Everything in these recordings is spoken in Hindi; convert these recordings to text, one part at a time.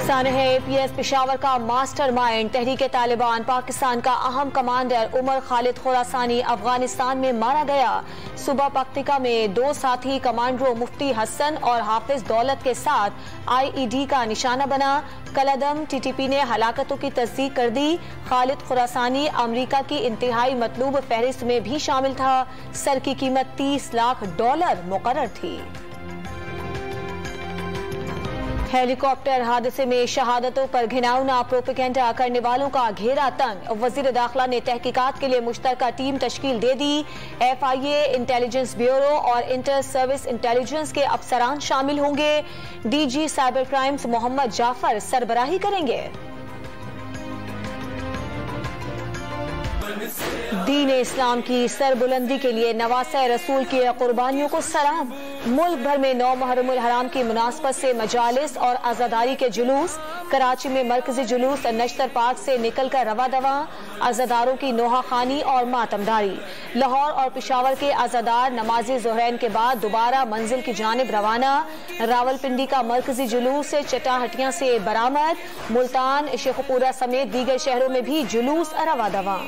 सानह APS पेशावर का मास्टरमाइंड तहरीक तालिबान पाकिस्तान का अहम कमांडर उमर खालिद खुरासानी अफगानिस्तान में मारा गया। सुबह पक्तिका में 2 साथी कमांडरों मुफ्ती हसन और हाफिज दौलत के साथ IED का निशाना बना। कलअदम TTP ने हलाकतों की तस्दीक कर दी। खालिद खुरासानी अमरीका की इंतहाई मतलूब फहरिस्त में भी शामिल था। सर की कीमत $30 लाख मुकर्रर थी। हेलीकॉप्टर हादसे में शहादतों पर घिनौना प्रोपेगेंडा करने वालों का घेरा तंग। वजीर दाखिला ने तहकीकात के लिए मुश्तरका टीम तश्कील दे दी। FIA, इंटेलिजेंस ब्यूरो और इंटर सर्विस इंटेलिजेंस के अफसरान शामिल होंगे। DG cyber crimes Mohammad Jafar सरबराही करेंगे। दीन इस्लाम की सरबुलंदी के लिए नवासे रसूल की कुर्बानियों को सलाम। मुल्क भर में 9 मुहर्रमुल हराम की मुनासबत से मजालिस और आज़ादारी के जुलूस। कराची में मरकजी जुलूस नश्तर पार्क से निकलकर रवा दवा। आज़ादारों की नोहा खानी और मातमदारी। लाहौर और पेशावर के आज़ादार नमाज़े ज़ोहरैन के बाद दोबारा मंजिल की जानिब रवाना। रावलपिंडी का मरकजी जुलूस चटाहटियां से बरामद। मुल्तान, शेखुपुरा समेत दीगर शहरों में भी जुलूस रवा दवा।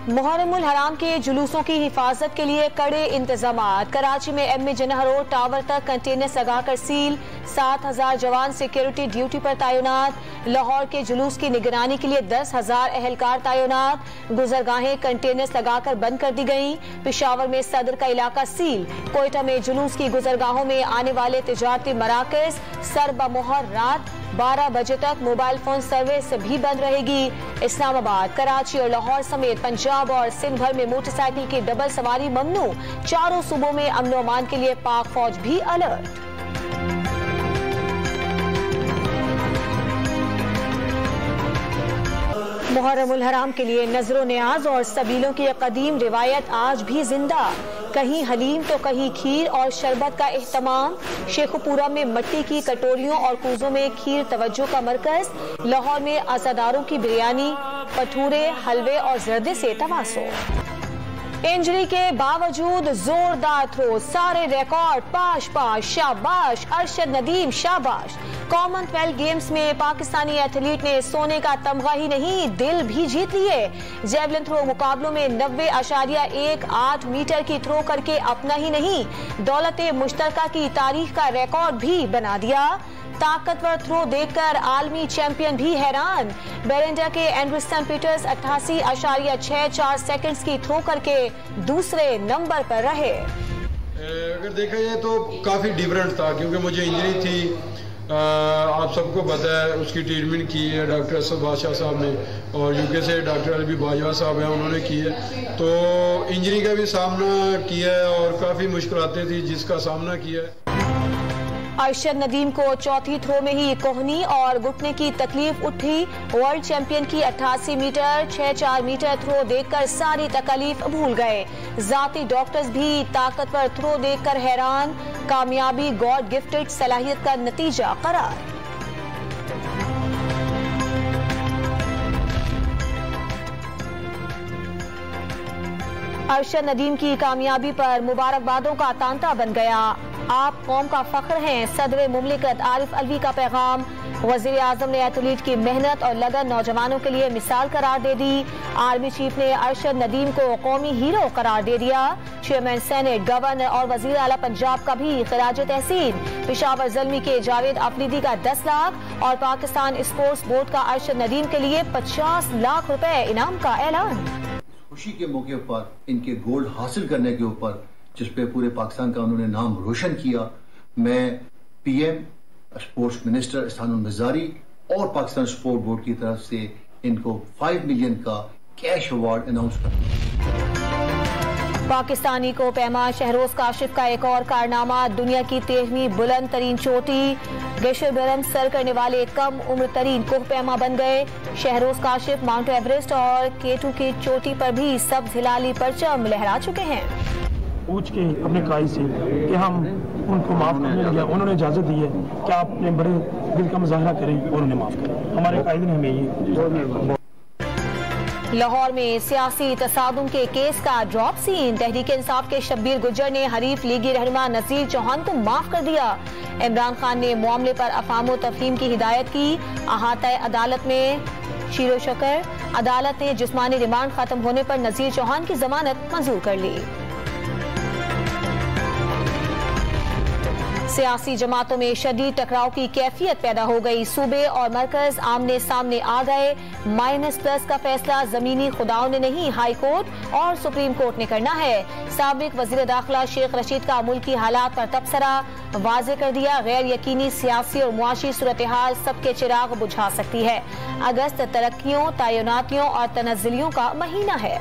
मुहर्रमुल हराम के जुलूसों की हिफाजत के लिए कड़े इंतजामात। कराची में MA जिन्ना रोड टावर तक कंटेनर्स लगाकर सील। 7,000 जवान सिक्योरिटी ड्यूटी पर तैनात। लाहौर के जुलूस की निगरानी के लिए 10,000 एहलकार तैनात। गुजरगाहें कंटेनर्स लगाकर बंद कर दी गयी। पेशावर में सदर का इलाका सील। कोयटा में जुलूस की गुजरगाहों में आने वाले तिजारती मराकज सर बमोहर रात 12 बजे तक मोबाइल फोन सर्विस भी बंद रहेगी। इस्लामाबाद, कराची और लाहौर समेत पंजाब और सिंध भर में मोटरसाइकिल की डबल सवारी ममनू। चारों सूबों में अमन और अमान के लिए पाक फौज भी अलर्ट। मुहर्रमुल हराम के लिए नजरो न्याज और सबीलों की कदीम रिवायत आज भी जिंदा। कहीं हलीम तो कहीं खीर और शरबत का एहतमाम। शेखुपुरा में मिट्टी की कटोरियों और कूजों में खीर तवज्जो का मरकज। लाहौर में आज़ादारों की बिरयानी, भटूरे, हलवे और जर्दे से तवासो। इंजरी के बावजूद जोरदार थ्रो, सारे रिकॉर्ड पाश पाश। शाबाश अरशद नदीम, शाबाश। कॉमनवेल्थ गेम्स में पाकिस्तानी एथलीट ने सोने का तमगा ही नहीं दिल भी जीत लिए। जेवलिन थ्रो मुकाबलों में 90.18 मीटर की थ्रो करके अपना ही नहीं दौलत मुश्तरका की तारीख का रिकॉर्ड भी बना दिया। ताकतवर थ्रो देखकर आलमी चैंपियन भी हैरान। बेरेंडा के एंडरसन पीटर्स 88.64 सेकंड्स की थ्रो करके दूसरे नंबर पर रहे। अगर देखा जाए तो काफी डिफरेंट था, क्योंकि मुझे इंजरी थी। आप सबको पता है, उसकी ट्रीटमेंट की है डॉक्टर असद बादशाह साहब ने और UK से डॉक्टर अलवी बाजवा साहब हैं, उन्होंने की है। तो इंजरी का भी सामना किया है और काफी मुश्किलातें थी जिसका सामना किया है। अरशद नदीम को चौथी थ्रो में ही कोहनी और घुटने की तकलीफ उठी। वर्ल्ड चैंपियन की 88 मीटर 64 मीटर थ्रो देखकर सारी तकलीफ भूल गए। जाती डॉक्टर्स भी ताकतवर थ्रो देखकर हैरान। कामयाबी गॉड गिफ्टेड सलाहियत का नतीजा करार। अरशद नदीम की कामयाबी पर मुबारकबादों का तांता बन गया। आप कौम का फख्र हैं, सदर मुमलिकत आरिफ अलवी का पैगाम। वजीर आजम ने एथलीट की मेहनत और लगन नौजवानों के लिए मिसाल करार दे दी। आर्मी चीफ ने अरशद नदीम को कौमी हीरो करार दे दिया। चेयरमैन सेनेट, गवर्नर और वजीर आला पंजाब का भी खिराज तहसीन। पेशावर ज़ल्मी के जावेद अफरीदी का 10 लाख और पाकिस्तान स्पोर्ट्स बोर्ड का अरशद नदीम के लिए 50 लाख रुपए इनाम का ऐलान। खुशी के मौके पर इनके गोल्ड हासिल करने के ऊपर जिसपे पूरे पाकिस्तान का उन्होंने नाम रोशन किया, मैं PM, स्पोर्ट्स मिनिस्टर इहसानुल मिज़ारी और पाकिस्तान स्पोर्ट बोर्ड की तरफ से इनको 5 मिलियन का कैश अवार्ड अनाउंस करता हूं। पाकिस्तानी को पैमा शहरोज काशिफ का एक और कारनामा। दुनिया की 13वीं बुलंद तरीन चोटी ग्लेशियर बुलंद सर करने वाले कम उम्र तरीन कोह पैमा बन गए। शहरोज काशिफ माउंट एवरेस्ट और K2 की चोटी पर भी सब्ज हिलाली परचम लहरा चुके हैं। पूछ के अपने कायद से कि हम उनको माफ करने लगे, उन्होंने इजाजत दी है कि आप अपने बड़े दिल का मुजाहरा करें और उन्हें माफ करें। हमारे कायद ने हमें ये लाहौर में सियासी तसादुम के केस का ड्रॉप सीन। तहरीक इंसाफ के शब्बीर गुज्जर ने हरीफ लीगी रहनुमा नज़ीर चौहान को माफ कर दिया। इमरान खान ने मामले पर अफाम तफहीम की हिदायत की। अहाता अदालत में शीरो शकर। अदालत ने जिस्मानी रिमांड खत्म होने पर नज़ीर चौहान की जमानत मंजूर कर ली। सियासी जमातों में शदीद टकराव की कैफियत पैदा हो गई। सूबे और मरकज आमने सामने आ गए। -+ का फैसला जमीनी खुदाओं ने नहीं, हाई कोर्ट और सुप्रीम कोर्ट ने करना है। साबिक वजीर दाखिला शेख रशीद का मुल्की हालात पर तबसरा वाजे कर दिया। गैर यकीनी सियासी और मुआशी सूरत हाल सबके चिराग बुझा सकती है। अगस्त तरक्कियों, तयनातियों और तनज़्ज़ुलियों का महीना है।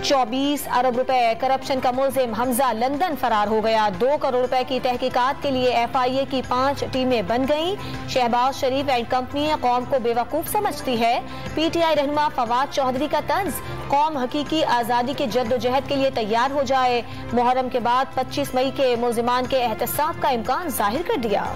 24 अरब रुपए करप्शन का मुलजिम हमजा लंदन फरार हो गया। 2 करोड़ रुपए की तहकीकात के लिए FIA की 5 टीमें बन गईं। शहबाज शरीफ एंड कंपनी कौम को बेवकूफ समझती है। PTI रहनुमा फवाद चौधरी का तंज, कौम हकीकी आजादी की जद्दोजहद के लिए तैयार हो जाए। मुहर्रम के बाद 25 मई के मुलजिमान के एहतसाब का इम्कान जाहिर कर दिया।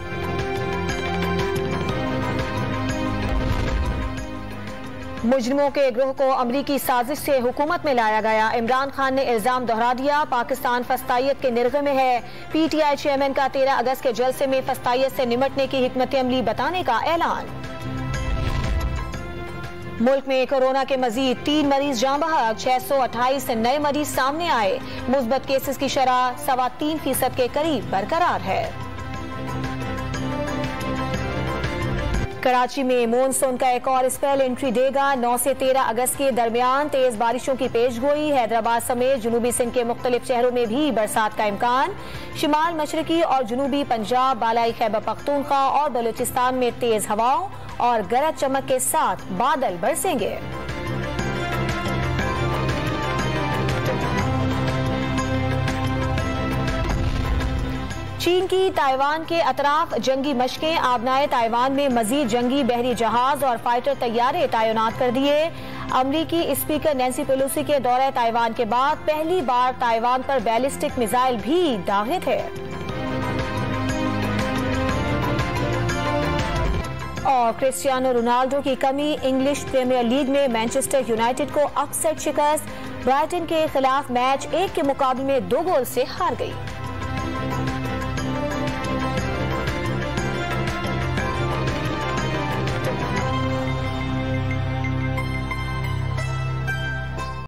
मुजरिमों के गिरोह को अमरीकी साजिश से हुकूमत में लाया गया। इमरान खान ने इल्जाम दोहरा दिया। पाकिस्तान फस्तायत के निर्गे में है। PTI चेयरमैन का 13 अगस्त के जलसे में फस्तायत से निमटने की हिकमत अमली बताने का ऐलान। मुल्क में कोरोना के मजीद 3 मरीज जान बहक। 628 नए मरीज सामने आए। मुस्बत केसेस की शरह 3.25% के करीब बरकरार है। कराची में मॉनसून का एक और स्पेल एंट्री देगा। 9 से 13 अगस्त के दरमियान तेज बारिशों की पेशगोई। हैदराबाद समेत जनूबी सिंध के मुख्तलिफ शहरों में भी बरसात का इम्कान। शिमाल मशरकी और जनूबी पंजाब, बालाई खैबर पख्तूनख्वा और बलूचिस्तान में तेज हवाओं और गरज चमक के साथ बादल बरसेंगे। चीन की ताइवान के अतराफ जंगी मशकें। आबनाए ताइवान में मजीद जंगी बहरी जहाज और फाइटर तैयारे तैनात कर दिए। अमरीकी स्पीकर नैन्सी पेलोसी के दौरे ताइवान के बाद पहली बार ताइवान पर बैलिस्टिक मिसाइल भी दागे थे। और क्रिस्टियानो रोनाल्डो की कमी। इंग्लिश प्रीमियर लीग में मैनचेस्टर यूनाइटेड को अपसेट शिकस्त। ब्राइटन के खिलाफ मैच 1 के मुकाबले में 2 गोल से हार गई।